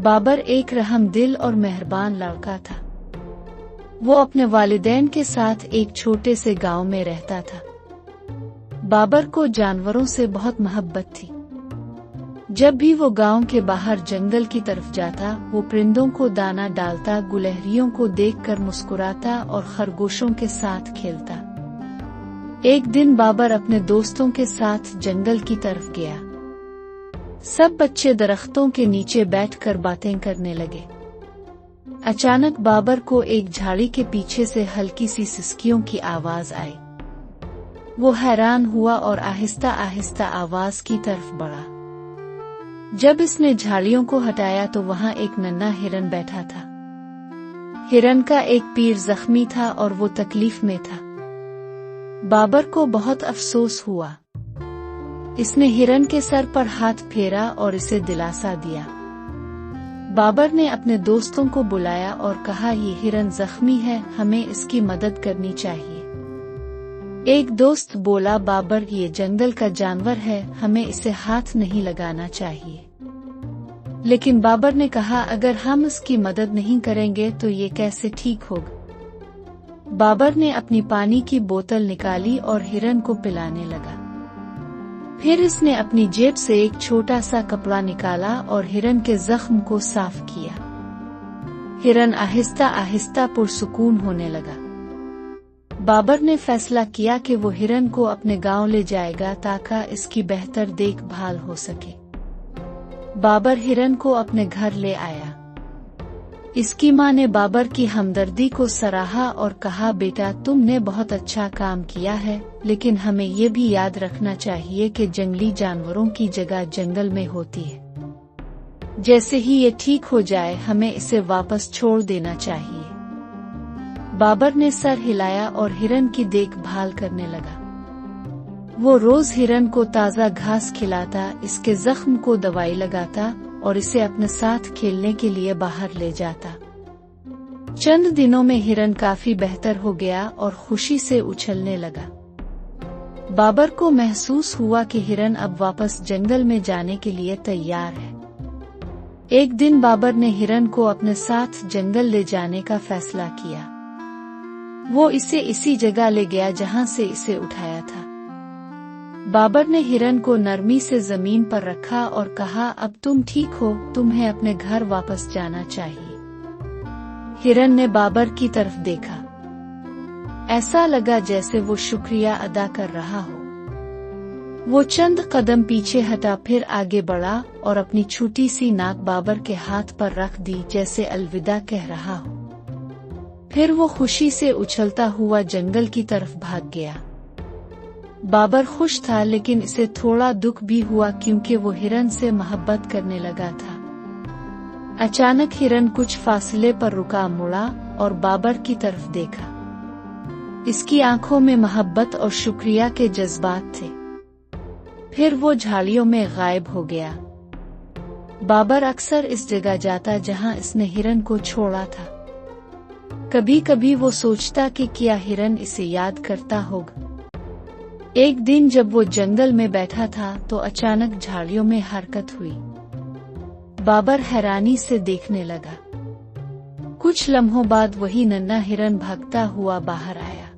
बाबर एक रहम दिल और मेहरबान लड़का था। वो अपने वालिदैन के साथ एक छोटे से गांव में रहता था। बाबर को जानवरों से बहुत मोहब्बत थी। जब भी वो गांव के बाहर जंगल की तरफ जाता, वो परिंदों को दाना डालता, गुलहरियों को देखकर मुस्कुराता और खरगोशों के साथ खेलता। एक दिन बाबर अपने दोस्तों के साथ जंगल की तरफ गया। सब बच्चे दरख्तों के नीचे बैठकर बातें करने लगे। अचानक बाबर को एक झाड़ी के पीछे से हल्की सी सिसकियों की आवाज आई। वो हैरान हुआ और आहिस्ता आहिस्ता आवाज की तरफ बढ़ा। जब इसने झाड़ियों को हटाया तो वहां एक नन्हा हिरन बैठा था। हिरन का एक पैर जख्मी था और वो तकलीफ में था। बाबर को बहुत अफसोस हुआ। इसने हिरन के सर पर हाथ फेरा और इसे दिलासा दिया। बाबर ने अपने दोस्तों को बुलाया और कहा, ये हिरन जख्मी है, हमें इसकी मदद करनी चाहिए। एक दोस्त बोला, बाबर ये जंगल का जानवर है, हमें इसे हाथ नहीं लगाना चाहिए। लेकिन बाबर ने कहा, अगर हम इसकी मदद नहीं करेंगे तो ये कैसे ठीक होगा। बाबर ने अपनी पानी की बोतल निकाली और हिरन को पिलाने लगा। फिर इसने अपनी जेब से एक छोटा सा कपड़ा निकाला और हिरन के जख्म को साफ किया। हिरन आहिस्ता आहिस्ता पुरसुकून होने लगा। बाबर ने फैसला किया कि वो हिरन को अपने गांव ले जाएगा ताकि इसकी बेहतर देखभाल हो सके। बाबर हिरन को अपने घर ले आया। इसकी मां ने बाबर की हमदर्दी को सराहा और कहा, बेटा तुमने बहुत अच्छा काम किया है, लेकिन हमें ये भी याद रखना चाहिए कि जंगली जानवरों की जगह जंगल में होती है। जैसे ही ये ठीक हो जाए हमें इसे वापस छोड़ देना चाहिए। बाबर ने सर हिलाया और हिरन की देखभाल करने लगा। वो रोज हिरन को ताज़ा घास खिलाता, इसके जख्म को दवाई लगाता और इसे अपने साथ खेलने के लिए बाहर ले जाता। चंद दिनों में हिरन काफी बेहतर हो गया और खुशी से उछलने लगा। बाबर को महसूस हुआ कि हिरन अब वापस जंगल में जाने के लिए तैयार है। एक दिन बाबर ने हिरन को अपने साथ जंगल ले जाने का फैसला किया। वो इसे इसी जगह ले गया जहां से इसे उठाया था। बाबर ने हिरन को नरमी से जमीन पर रखा और कहा, अब तुम ठीक हो, तुम्हें अपने घर वापस जाना चाहिए। हिरन ने बाबर की तरफ देखा। ऐसा लगा जैसे वो शुक्रिया अदा कर रहा हो। वो चंद कदम पीछे हटा, फिर आगे बढ़ा और अपनी छोटी सी नाक बाबर के हाथ पर रख दी, जैसे अलविदा कह रहा हो। फिर वो खुशी से उछलता हुआ जंगल की तरफ भाग गया। बाबर खुश था, लेकिन इसे थोड़ा दुख भी हुआ क्योंकि वो हिरन से मोहब्बत करने लगा था। अचानक हिरन कुछ फासले पर रुका, मुड़ा और बाबर की तरफ देखा। इसकी आंखों में मोहब्बत और शुक्रिया के जज्बात थे। फिर वो झाड़ियों में गायब हो गया। बाबर अक्सर इस जगह जाता जहां इसने हिरन को छोड़ा था। कभी कभी वो सोचता कि क्या हिरन इसे याद करता होगा। एक दिन जब वो जंगल में बैठा था तो अचानक झाड़ियों में हरकत हुई। बाबर हैरानी से देखने लगा। कुछ लम्हों बाद वही नन्हा हिरन भागता हुआ बाहर आया।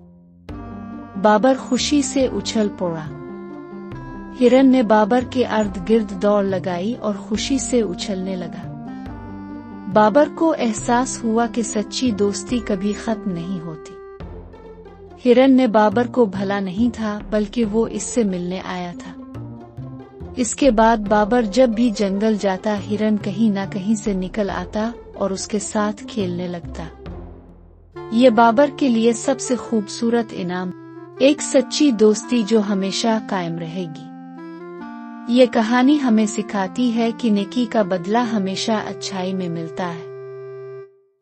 बाबर खुशी से उछल पड़ा। हिरन ने बाबर के अर्ध गिर्द दौड़ लगाई और खुशी से उछलने लगा। बाबर को एहसास हुआ कि सच्ची दोस्ती कभी खत्म नहीं होती। हिरन ने बाबर को भला नहीं था, बल्कि वो इससे मिलने आया था। इसके बाद बाबर जब भी जंगल जाता, हिरन कहीं ना कहीं से निकल आता और उसके साथ खेलने लगता। ये बाबर के लिए सबसे खूबसूरत इनाम, एक सच्ची दोस्ती जो हमेशा कायम रहेगी। ये कहानी हमें सिखाती है कि नेकी का बदला हमेशा अच्छाई में मिलता है।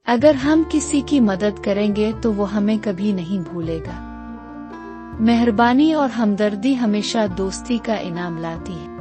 अगर हम किसी की मदद करेंगे तो वो हमें कभी नहीं भूलेगा। मेहरबानी और हमदर्दी हमेशा दोस्ती का इनाम लाती है।